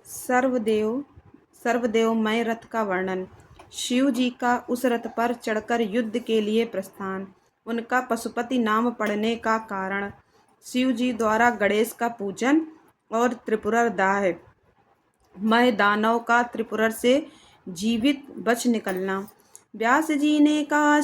सर्वदेव सर्वदेवमय रथ का वर्णन। शिव जी का उस रथ पर चढ़कर युद्ध के लिए प्रस्थान। उनका पशुपति नाम पड़ने का कारण। शिव जी द्वारा गणेश का पूजन और त्रिपुरा दाह मय दानव का त्रिपुरा से जीवित बच निकलना। व्यास जी ने कहा,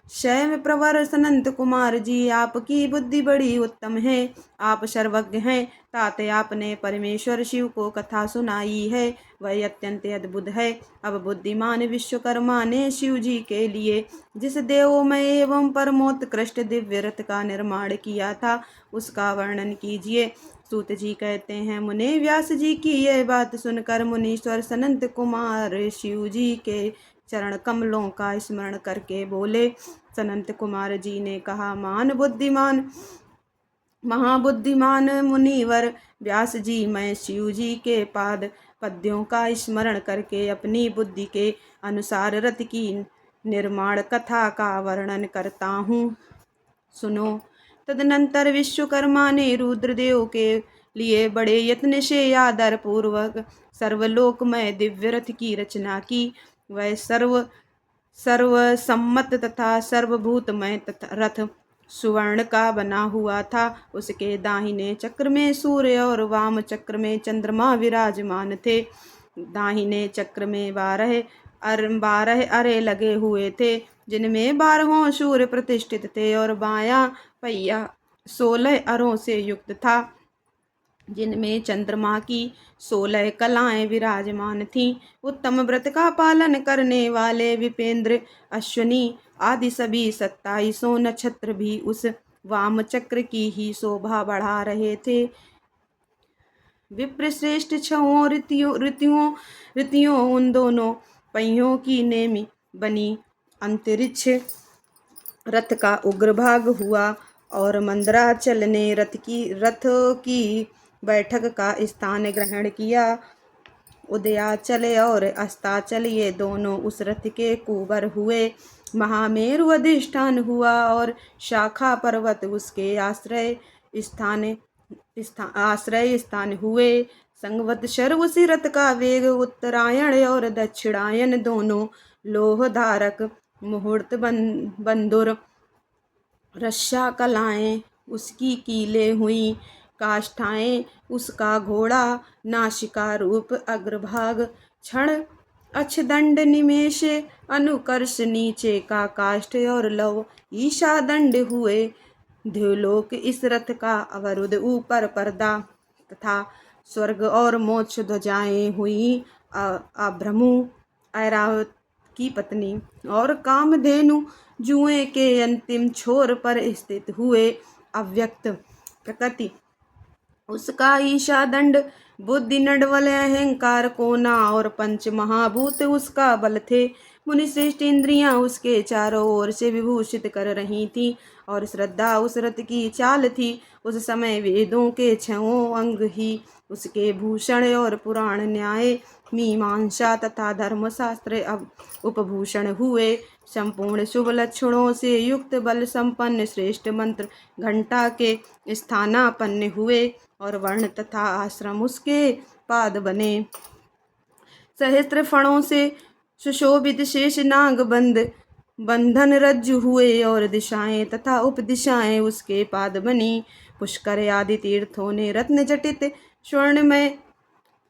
शैम प्रवर सनंत कुमार जी, आपकी बुद्धि बड़ी उत्तम है। आप सर्वज्ञ हैं। ताते आपने परमेश्वर शिव को कथा सुनाई है, वह अत्यंत अद्भुत है। अब बुद्धिमान विश्वकर्मा ने शिव जी के लिए जिस देवमय एवं परमोत्कृष्ट दिव्य रथ का निर्माण किया था, उसका वर्णन कीजिए। सूत जी कहते हैं, मुने व्यास जी की यह बात सुनकर मुनीश्वर सनंत कुमार शिव जी के चरण कमलों का स्मरण करके बोले। सनंत कुमार जी ने कहा, महाबुद्धिमान मुनिवर व्यास जी, मैं शिव जी के पाद पद्यों का स्मरण करके अपनी बुद्धि के अनुसार रथ की निर्माण कथा का वर्णन करता हूँ, सुनो। तदनंतर विश्वकर्मा ने रुद्रदेव के लिए बड़े यत्न से आदर पूर्वक सर्वलोकमय दिव्य रथ की रचना की। वह सर्वसम्मत तथा सर्वभूतमय रथ सुवर्ण का बना हुआ था। उसके दाहिने चक्र में सूर्य और वाम चक्र में चंद्रमा विराजमान थे। दाहिने चक्र में 12 अरे लगे हुए थे, जिनमें 12 सूर्य प्रतिष्ठित थे, और बायां पहिया 16 अरों से युक्त था, जिनमें चंद्रमा की 16 कलाएं विराजमान थीं। उत्तम व्रत का पालन करने वाले विपेंद्र, अश्विनी आदि सभी 27 नक्षत्र भी उस वाम चक्र की ही शोभा बढ़ा रहे थे। विप्रश्रेष्ठ 6 ऋतियों उन दोनों पहियों की नेमी बनी अंतरिक्ष रथ का उग्रभाग हुआ, और मंदराचल ने रथ की बैठक का स्थान ग्रहण किया। उदयाचल और अस्ताचल ये दोनों उस रथ के कुबर हुए। महामेरु अधिष्ठान हुआ, और शाखा पर्वत उसके आश्रय स्थान हुए। संवत्सर उसी रथ का वेग, उत्तरायण और दक्षिणायन दोनों लोह धारक मुहूर्त बंदुर रस्सा कलाएं उसकी कीले हुई, काष्ठाएं उसका घोड़ा, नासिका रूप अग्रभाग, क्षण अक्षदंड निमेष अनुकर्ष नीचे का काष्ठ, और लव ईशा दंड हुए। द्युलोक इस रथ का अवरुद्ध, ऊपर पर्दा तथा स्वर्ग और मोक्ष ध्वजाएं हुई। अभ्रमु ऐरावत की पत्नी और कामधेनु जुए के अंतिम छोर पर स्थित हुए। अव्यक्त प्रकृति उसका ईशा दंड, बुद्धि नडवल अहंकार कोना, और पंच महाभूत उसका बल थे। मुनिश्रेष्ठ इंद्रियां उसके चारों ओर से विभूषित कर रही थी, और श्रद्धा उस रथ की चाल थी। उस समय वेदों के 6 अंग ही उसके भूषण, और पुराण न्याय मीमांसा तथा धर्मशास्त्र उपभूषण हुए। संपूर्ण शुभ लक्षणों से युक्त बल संपन्न श्रेष्ठ मंत्र घंटा के स्थानापन्न हुए, और वर्ण तथा आश्रम उसके पाद बने। सहस्त्र फणों से सुशोभित शेष नाग बंधन रज्जु हुए, और दिशाएं तथा उपदिशाएं उसके पाद बनी। पुष्कर आदि तीर्थों ने रत्न जटित स्वर्णमय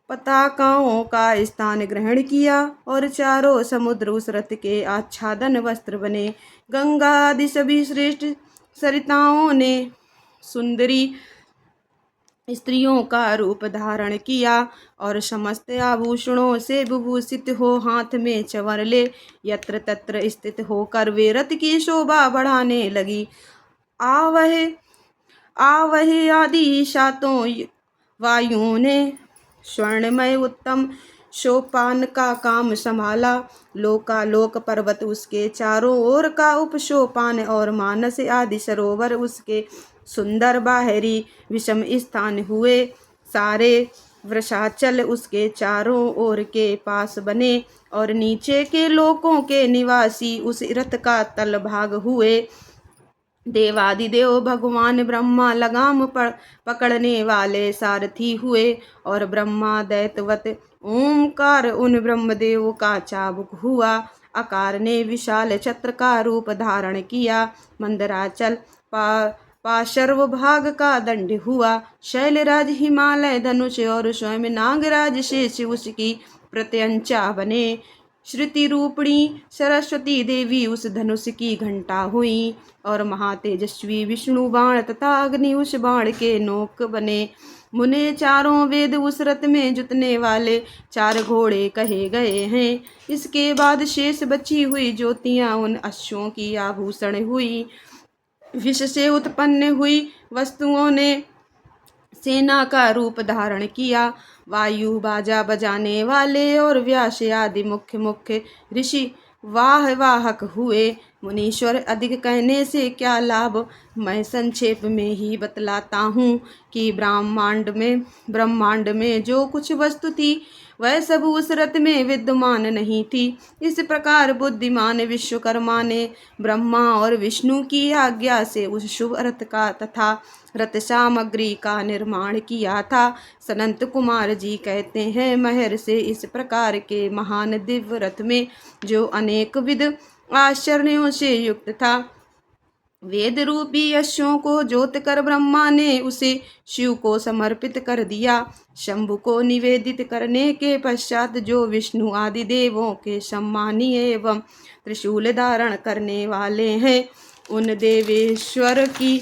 पताकाओं का स्थान ग्रहण किया, और चारों समुद्र उस रथ के आच्छादन वस्त्र बने। गंगा आदि सभी श्रेष्ठ सरिताओं ने सुंदरी स्त्रियों का रूप धारण किया, और समस्त आभूषणों से विभूषित हो हाथ में चंवर ले यत्र तत्र स्थित होकर वे रथ की शोभा बढ़ाने लगी। आवहे आदि सातों वायुओं ने स्वर्णमय उत्तम सोपान का काम संभाला। लोकालोक पर्वत उसके चारों ओर का उपसोपान, और मानस आदि सरोवर उसके सुंदर बाहरी विषम स्थान हुए। सारे वृषाचल उसके चारों ओर के पास बने, और नीचे के लोकों के निवासी उस रथ का तल भाग हुए। देवादिदेव भगवान ब्रह्मा लगाम पकड़ने वाले सारथी हुए और ब्रह्मा दैत्यवत ओमकार उन ब्रह्मदेव का चाबुक हुआ। आकार ने विशाल छत्र का रूप धारण किया। मंदराचल पाशर्व भाग का दंड हुआ। शैलराज हिमालय धनुष और स्वयं नागराज शेष उसकी प्रत्यंचा बने। श्रुति रूपिणी सरस्वती देवी उस धनुष की घंटा हुई और महातेजस्वी विष्णु बाण तथा अग्नि उस बाण के नोक बने। मुने चारों वेद उस रथ में जुतने वाले 4 घोड़े कहे गए हैं। इसके बाद शेष बची हुई ज्योतियां उन अश्वों की आभूषण हुई। विष से उत्पन्न हुई वस्तुओं ने सेना का रूप धारण किया। वायु बाजा बजाने वाले और व्यास आदि मुख्य मुख्य ऋषि वाहक हुए। मुनीश्वर अधिक कहने से क्या लाभ, मैं संक्षेप में ही बतलाता हूँ कि ब्रह्मांड में जो कुछ वस्तु थी वह सब उस रथ में विद्यमान नहीं थी। इस प्रकार बुद्धिमान विश्वकर्मा ने ब्रह्मा और विष्णु की आज्ञा से उस शुभ रथ का तथा रथ सामग्री का निर्माण किया था। सनंत कुमार जी कहते हैं, महर से इस प्रकार के महान दिव्य रथ में जो अनेक विध आश्चर्यों से युक्त था, वेद रूपी अश्वों को जोत कर ब्रह्मा ने उसे शिव को समर्पित कर दिया। शंभु को निवेदित करने के पश्चात जो विष्णु आदि देवों के सम्मानीय एवं त्रिशूल धारण करने वाले हैं, उन देवेश्वर की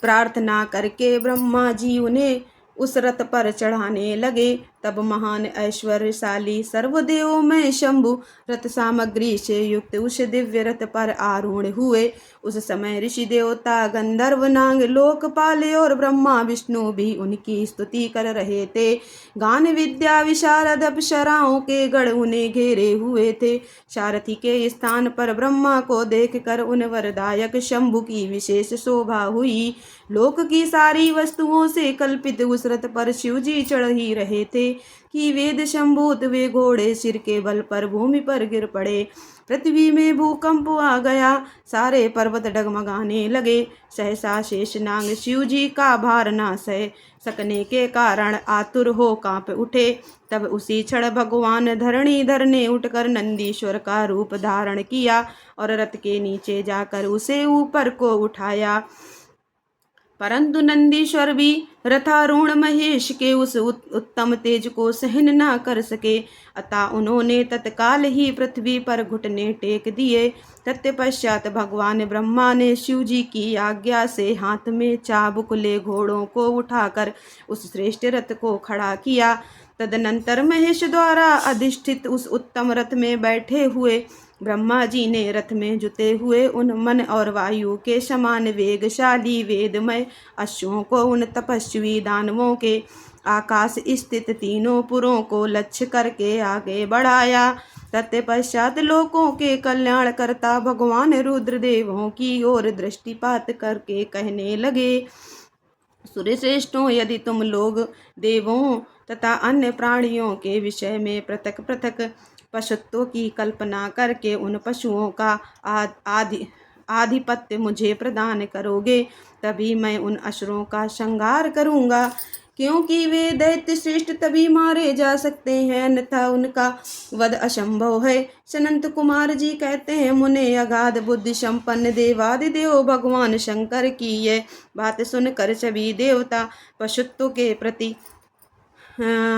प्रार्थना करके ब्रह्मा जी उन्हें उस रथ पर चढ़ाने लगे। तब महान ऐश्वर्यशाली सर्वदेवमय शंभु रथ सामग्री से युक्त उस दिव्य रथ पर आरूढ़ हुए। उस समय ऋषि देवता गंधर्व नाग लोकपाल और ब्रह्मा विष्णु भी उनकी स्तुति कर रहे थे। गान विद्या विशारद अप्सराओं के गण उन्हें घेरे हुए थे। सारथी के स्थान पर ब्रह्मा को देखकर उन वरदायक शंभु की विशेष शोभा हुई। लोक की सारी वस्तुओं से कल्पित उस रथ पर शिव जी चढ़ ही रहे थे कि वेद शंभूत वे घोड़े सिर के बल पर भूमि पर गिर पड़े। पृथ्वी में भूकंप आ गया, सारे पर्वत डगमगाने लगे। सहसा शेषनाग शिव जी का भार न सह सकने के कारण आतुर हो कांप उठे। तब उसी क्षण भगवान धरणीधर ने उठकर नंदीश्वर का रूप धारण किया और रथ के नीचे जाकर उसे ऊपर को उठाया। परंतु नंदीश्वर भी रथारूढ़ महेश के उस उत्तम तेज को सहन न कर सके, अतः उन्होंने तत्काल ही पृथ्वी पर घुटने टेक दिए। तत्पश्चात भगवान ब्रह्मा ने शिव जी की आज्ञा से हाथ में चाबुक ले घोड़ों को उठाकर उस श्रेष्ठ रथ को खड़ा किया। तदनंतर महेश द्वारा अधिष्ठित उस उत्तम रथ में बैठे हुए ब्रह्मा जी ने रथ में जुते हुए उन मन और वायु के समान वेगशाली वेदमय अश्वों को उन तपस्वी दानवों के आकाश स्थित तीनों पुरों को लक्ष्य करके आगे बढ़ाया। तत्पश्चात लोकों के कल्याण करता भगवान रुद्रदेवों की ओर दृष्टिपात करके कहने लगे, सूर्यश्रेष्ठों, यदि तुम लोग देवों तथा अन्य प्राणियों के विषय में पृथक पृथक पशुत्व की कल्पना करके उन पशुओं का आधिपत्य मुझे प्रदान करोगे, तभी मैं उन असुरों का संहार करूंगा, क्योंकि वे दैत्य श्रेष्ठ तभी मारे जा सकते हैं, अन्यथा उनका वध असंभव है। सनंत कुमार जी कहते हैं, मुने अगाध बुद्धि संपन्न देवादिदेव भगवान शंकर की यह बात सुनकर सभी देवता पशुत्व के प्रति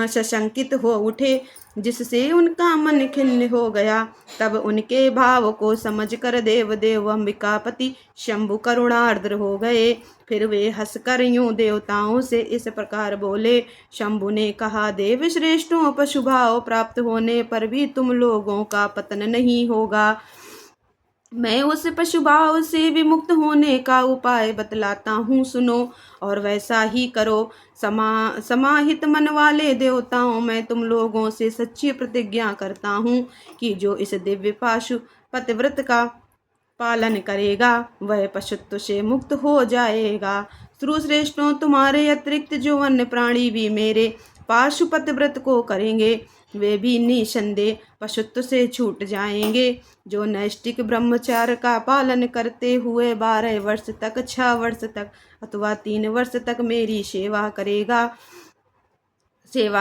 सशंकित हो उठे, जिससे उनका मन खिन्न हो गया। तब उनके भाव को समझकर देव अंबिकापति शंभु करुणार्द्र हो गए। फिर वे हंसकर यूं देवताओं से इस प्रकार बोले। शंभु ने कहा, देव श्रेष्ठों, पशुभाव प्राप्त होने पर भी तुम लोगों का पतन नहीं होगा। मैं उस पशुभाव से विमुक्त होने का उपाय बतलाता हूँ, सुनो और वैसा ही करो। समाहित मन वाले देवताओं, मैं तुम लोगों से सच्ची प्रतिज्ञा करता हूँ कि जो इस दिव्य पाशु पतिव्रत का पालन करेगा वह पशुत्व से मुक्त हो जाएगा। श्रेष्ठों, तुम्हारे अतिरिक्त जो अन्य प्राणी भी मेरे पाशुपत व्रत को करेंगे वे भी निसंदेह पशुत्व से छूट जाएंगे। जो नैष्ठिक ब्रह्मचर्य का पालन करते हुए 12 वर्ष तक, 6 वर्ष तक अथवा 3 वर्ष तक मेरी सेवा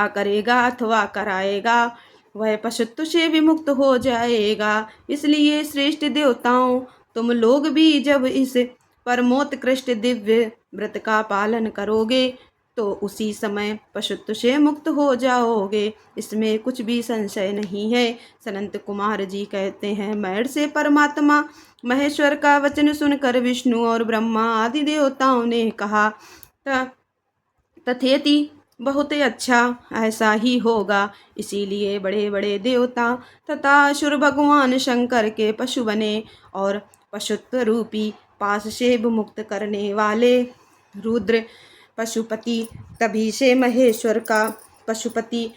करेगा अथवा कराएगा, वह पशुत्व से विमुक्त हो जाएगा। इसलिए श्रेष्ठ देवताओं, तुम लोग भी जब इस परमोत्कृष्ट दिव्य व्रत का पालन करोगे तो उसी समय पशुत्व से मुक्त हो जाओगे, इसमें कुछ भी संशय नहीं है। सनंत कुमार जी कहते हैं, मैड से परमात्मा महेश्वर का वचन सुनकर विष्णु और ब्रह्मा आदि देवताओं ने कहा, तथेति, बहुत अच्छा, ऐसा ही होगा। इसीलिए बड़े बड़े देवता तथा असुर भगवान शंकर के पशु बने और पशुत्व रूपी पाश से मुक्त करने वाले रुद्र पशुपति, तभी से महेश्वर का पशुपति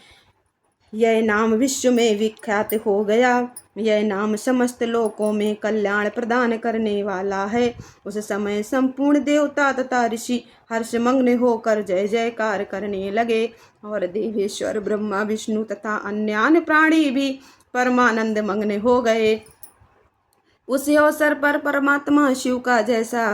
यह नाम विश्व में विख्यात हो गया। यह नाम समस्त लोकों में कल्याण प्रदान करने वाला है। उस समय संपूर्ण देवता तथा ऋषि हर्षमग्न होकर जय जयकार करने लगे और देवेश्वर ब्रह्मा विष्णु तथा अन्य प्राणी भी परमानंद मग्न हो गए। उस अवसर पर परमात्मा शिव का जैसा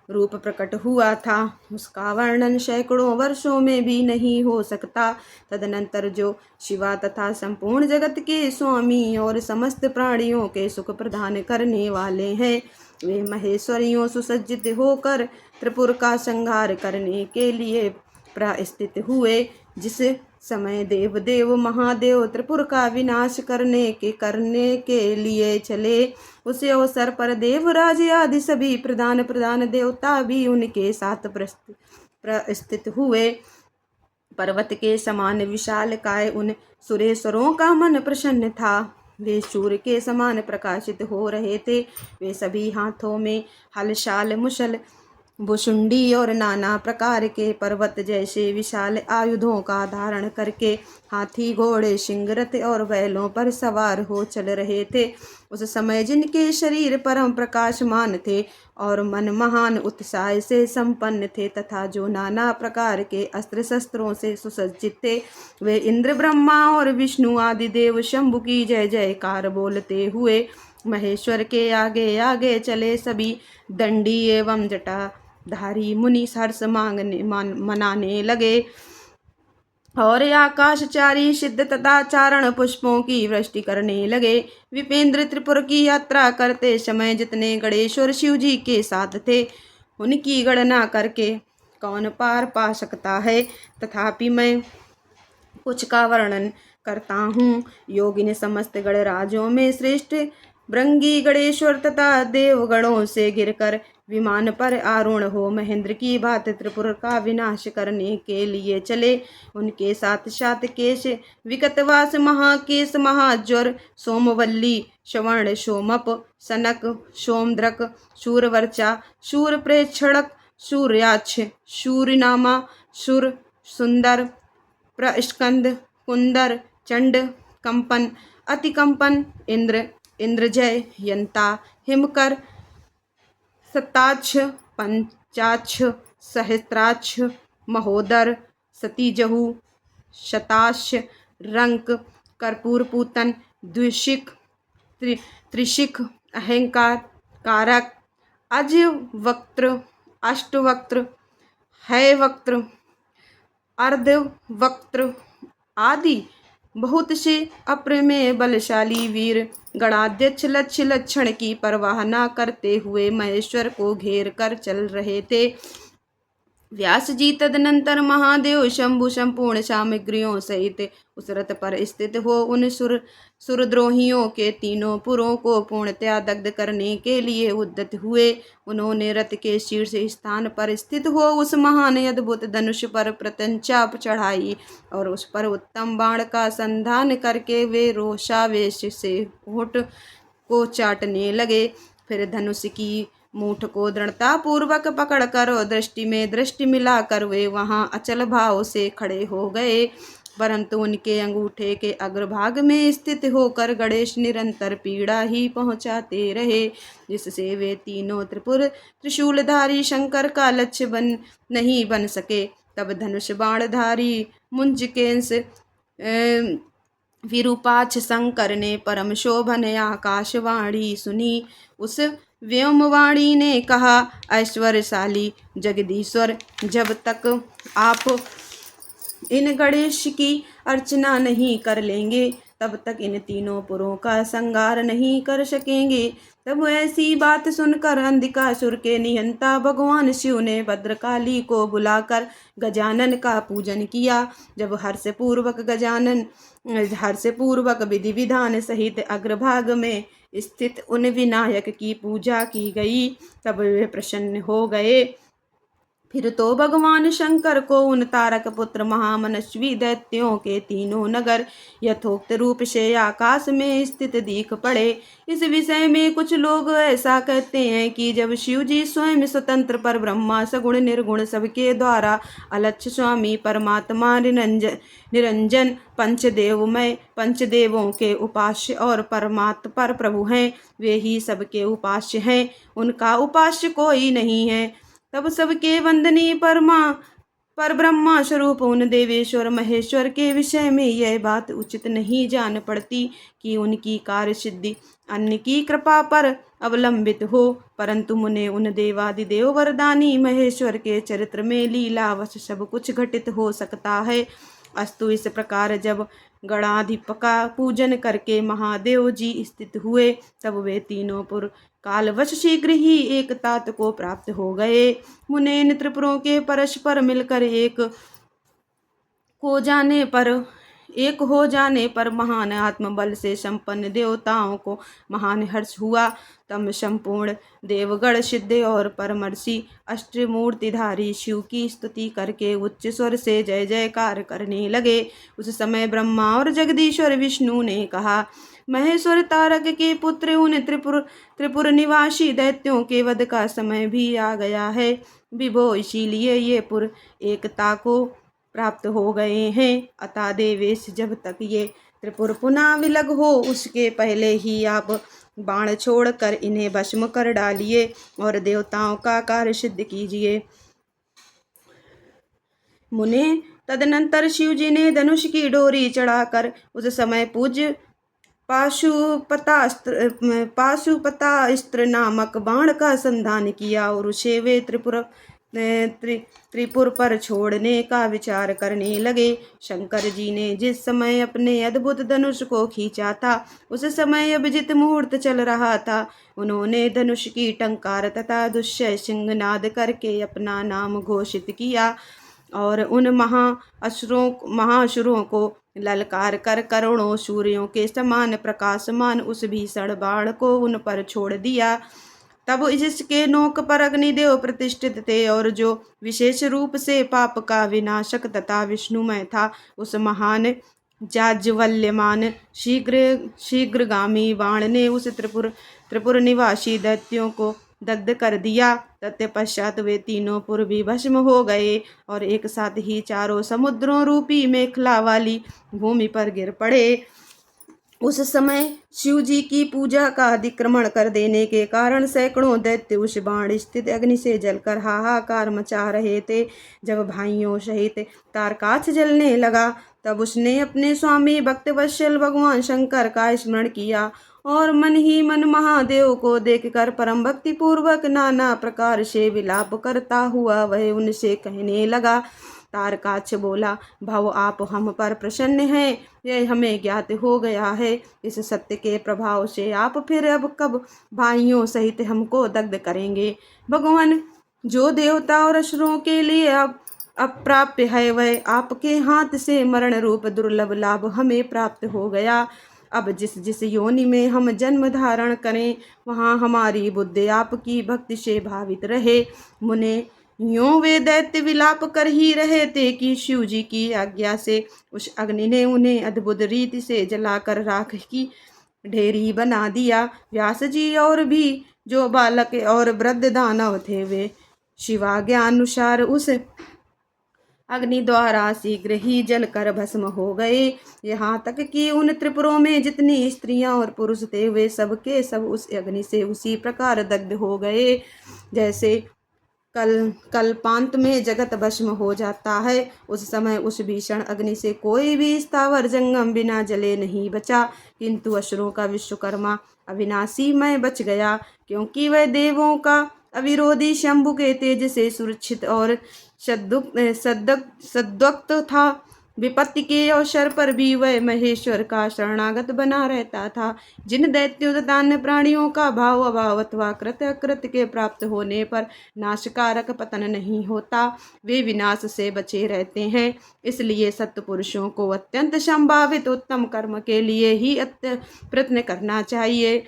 रूप प्रकट हुआ था, उसका वर्णन सैकड़ों वर्षों में भी नहीं हो सकता। तदनंतर जो शिवा तथा संपूर्ण जगत के स्वामी और समस्त प्राणियों के सुख प्रदान करने वाले हैं, वे महेश्वरियों सुसज्जित होकर त्रिपुर का संहार करने के लिए प्रस्थित हुए। जिस समय देवदेव महादेव त्रिपुर का विनाश करने के लिए चले, उस अवसर पर देवराज आदि सभी प्रधान देवता भी उनके साथ प्रस्थित हुए। पर्वत के समान विशाल काय उन सुरेश्वरों का मन प्रसन्न था। वे सूर्य के समान प्रकाशित हो रहे थे। वे सभी हाथों में हलशाल, मुशल, भुशुंडी और नाना प्रकार के पर्वत जैसे विशाल आयुधों का धारण करके हाथी, घोड़े, सिंह, रथ और बैलों पर सवार हो चल रहे थे। उस समय जिनके शरीर परम प्रकाशमान थे और मन महान उत्साह से संपन्न थे तथा जो नाना प्रकार के अस्त्र शस्त्रों से सुसज्जित थे, वे इंद्र, ब्रह्मा और विष्णु आदि देव शंभु की जय जयकार बोलते हुए महेश्वर के आगे आगे चले। सभी दंडी एवं जटाधारी मुनि हर्ष मनाने लगे और आकाशचारी सिद्ध तथा चारण पुष्पों की वृष्टि करने लगे। विपेंद्र त्रिपुर की यात्रा करते समय जितने गणेश्वर शिव जी के साथ थे, उनकी गणना करके कौन पार पा सकता है। तथापि मैं कुछ का वर्णन करता हूँ। योगिनी समस्त गणराजों में श्रेष्ठ भृंगी गणेश्वर तथा देवगणों से गिरकर विमान पर आरूढ़ हो महेंद्र की भांति त्रिपुर का विनाश करने के लिए चले। उनके साथ साथ केश विकतवास, महाकेश, महाज्वर, सोमवल्ली, श्रवण, सोमप, सनक, सोमद्रक, शूरवर्चा, शूरप्रेक्षणक, सूर्याक्ष, शूरनामा, शूर सुंदर, प्रस्कंद, कुंदर, चंड, कंपन, अतिकंपन, इंद्रजय, यंता, हिमकर, सताक्ष, पंचाक्ष, सहस्त्राक्ष, महोदर, सतीजहु, शताक्ष, रंक, कर्पूरपूतन, द्विशिख, त्रिशिख, अहंकार कारक, अजवक्त्र, अष्टवक्त्र, हैवक्त्र, अर्धवक्त्र आदि बहुत से अप्रमेय बलशाली वीर गणाध्यक्ष लक्षण की परवाह न करते हुए महेश्वर को घेर कर चल रहे थे। व्यास जी तदनंतर महादेव शंभु संपूर्ण सामग्रियों सहित उस रथ पर स्थित हो उन सुरद्रोहियों के तीनों पुरों को पूर्णतया दग्ध करने के लिए उद्यत हुए। उन्होंने रथ के शीर्ष स्थान पर स्थित हो उस महान अद्भुत धनुष पर प्रत्यंचा चढ़ाई और उस पर उत्तम बाण का संधान करके वे रोषावेश से होठ को चाटने लगे। फिर धनुष की मूठ को दृढ़ता पूर्वक पकड़कर और दृष्टि में दृष्टि मिलाकर वे वहां अचल भाव से खड़े हो गए। परंतु उनके अंगूठे के अग्रभाग में स्थित होकर गणेश निरंतर पीड़ा ही पहुंचाते रहे, जिससे वे तीनों त्रिपुर त्रिशूलधारी शंकर का लक्ष्य नहीं बन सके। तब धनुष बाणधारी मुंजकेंस विरूपाक्ष शंकर ने परम शोभन आकाशवाणी सुनी। उस व्योमवाणी ने कहा, ऐश्वर्यशाली जगदीश्वर, जब तक आप इन गणेश की अर्चना नहीं कर लेंगे तब तक इन तीनों पुरों का संहार नहीं कर सकेंगे। तब ऐसी बात सुनकर अंधकासुर के निहंता भगवान शिव ने भद्रकाली को बुलाकर गजानन का पूजन किया। जब हर्षपूर्वक विधि विधान सहित अग्रभाग में स्थित उन विनायक की पूजा की गई तब वे प्रसन्न हो गए। फिर तो भगवान शंकर को उन तारक पुत्र महामनस्वी दैत्यों के तीनों नगर यथोक्त रूप से आकाश में स्थित दिख पड़े। इस विषय में कुछ लोग ऐसा कहते हैं कि जब शिव जी स्वयं स्वतंत्र पर ब्रह्मा सगुण निर्गुण सबके द्वारा अलक्ष्य स्वामी परमात्मा निरंजन पंचदेवमय पंचदेवों के उपास्य और परमात्मा पर प्रभु हैं, वे ही सबके उपास्य हैं, उनका उपास्य कोई नहीं है। तब सबके वंदनीय पर ब्रह्मा स्वरूप उन देवेश्वर महेश्वर के विषय में यह बात उचित नहीं जान पड़ती कि उनकी कार्य सिद्धि अन्य की कृपा पर अवलंबित हो, परंतु मुने उन देवादिदेव वरदानी महेश्वर के चरित्र में लीलावश सब कुछ घटित हो सकता है। अस्तु इस प्रकार जब गणाधिप का पूजन करके महादेव जी स्थित हुए तब वे तीनों पुर कालवश शीघ्र ही एक तात को प्राप्त हो गए। मुने इन त्रिपुरों के परस्पर मिलकर एक हो जाने पर महान आत्मबल से संपन्न देवताओं को महान हर्ष हुआ। तब संपूर्ण देवगण सिद्ध और परमर्षि अष्टमूर्तिधारी शिव की स्तुति करके उच्च स्वर से जय जयकार करने लगे। उस समय ब्रह्मा और जगदीश्वर विष्णु ने कहा, महेश्वर तारक के पुत्र उन त्रिपुर निवासी दैत्यों के वध का समय भी आ गया है। विभो, इसीलिए ये पुर एकता को प्राप्त हो गए हैं। अतः देवेश, जब तक ये त्रिपुर पुनः विलग हो उसके पहले ही आप बाण छोड़कर इन्हें भस्म कर डालिए और देवताओं का कार्य सिद्ध कीजिए। मुने, तदनंतर शिव जी ने धनुष की डोरी चढ़ाकर उस समय पूज्य पाशुपतास्त्र नामक बाण का संधान किया और उसे वे त्रिपुर पर छोड़ने का विचार करने लगे। शंकर जी ने जिस समय अपने अद्भुत धनुष को खींचा था उस समय अभिजित मुहूर्त चल रहा था। उन्होंने धनुष की टंकार तथा दुष्य सिंहनाद करके अपना नाम घोषित किया और उन महाअसुरों को ललकार कर करोड़ों सूर्यों के समान प्रकाशमान उस भीषण बाण को उन पर छोड़ दिया। तब जिसके नोक पर अग्निदेव प्रतिष्ठित थे और जो विशेष रूप से पाप का विनाशक तथा विष्णुमय था, उस महान जाज्वल्यमान शीघ्रगामी बाण ने उस त्रिपुर निवासी दैत्यों को दग्ध कर दिया। तत्पश्चात वे तीनों पुर भी भस्म हो गए और एक साथ ही चारों समुद्रों रूपी मेखला वाली भूमि पर गिर पड़े। उस समय शिव जी की पूजा का अतिक्रमण कर देने के कारण सैकड़ों दैत्य उस बाण स्थित अग्नि से जलकर हाहाकार मचा रहे थे। जब भाइयों सहित तारकाक्ष जलने लगा तब उसने अपने स्वामी भक्तवत्सल भगवान शंकर का स्मरण किया और मन ही मन महादेव को देखकर परम भक्ति पूर्वक नाना प्रकार से विलाप करता हुआ वह उनसे कहने लगा। तारकाक्ष बोला, भाव आप हम पर प्रसन्न हैं, यह हमें ज्ञात हो गया है। इस सत्य के प्रभाव से आप फिर अब कब भाइयों सहित हमको दग्ध करेंगे। भगवान, जो देवता और असुरों के लिए अब अप्राप्य है वह आपके हाथ से मरण रूप दुर्लभ लाभ हमें प्राप्त हो गया। अब जिस जिस योनि में हम जन्म धारण करें वहाँ हमारी बुद्धि आपकी भक्ति से भावित रहे। मुने, यूं वे दैत्य विलाप कर ही रहे थे कि शिव जी की आज्ञा से उस अग्नि ने उन्हें अद्भुत रीति से जलाकर राख की ढेरी बना दिया। व्यास जी और भी जो बालक और वृद्ध दानव थे वे शिवाज्ञानुसार उस अग्नि द्वारा शीघ्र ही जलकर भस्म हो गए। यहाँ तक कि उन त्रिपुरों में जितनी स्त्रियां और पुरुष थे वे सब के सब उस अग्नि से उसी प्रकार दग्ध हो गए जैसे कल्पांत में जगत भस्म हो जाता है। उस समय उस भीषण अग्नि से कोई भी स्थावर जंगम बिना जले नहीं बचा, किंतु असुरों का विश्वकर्मा अविनाशी में बच गया, क्योंकि वह देवों का अविरोधी शंभु के तेज से सुरक्षित और सद्वक्त था। विपत्ति के अवसर पर भी वह महेश्वर का शरणागत बना रहता था। जिन दैत्यों तथा अन्य प्राणियों का भाव अभाव अथवा कृत्य अकृत्य के प्राप्त होने पर नाशकारक पतन नहीं होता, वे विनाश से बचे रहते हैं। इसलिए सत्पुरुषों को अत्यंत संभावित उत्तम कर्म के लिए ही प्रयत्न करना चाहिए,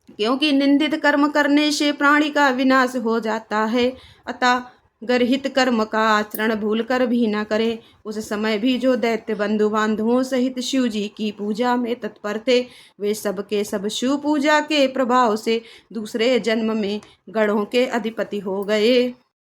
क्योंकि निंदित कर्म करने से प्राणी का विनाश हो जाता है। अतः गर्हित कर्म का आचरण भूलकर भी न करें। उस समय भी जो दैत्य बंधु बांधवों सहित शिव जी की पूजा में तत्पर थे, वे सब के सब शिव पूजा के प्रभाव से दूसरे जन्म में गणों के अधिपति हो गए।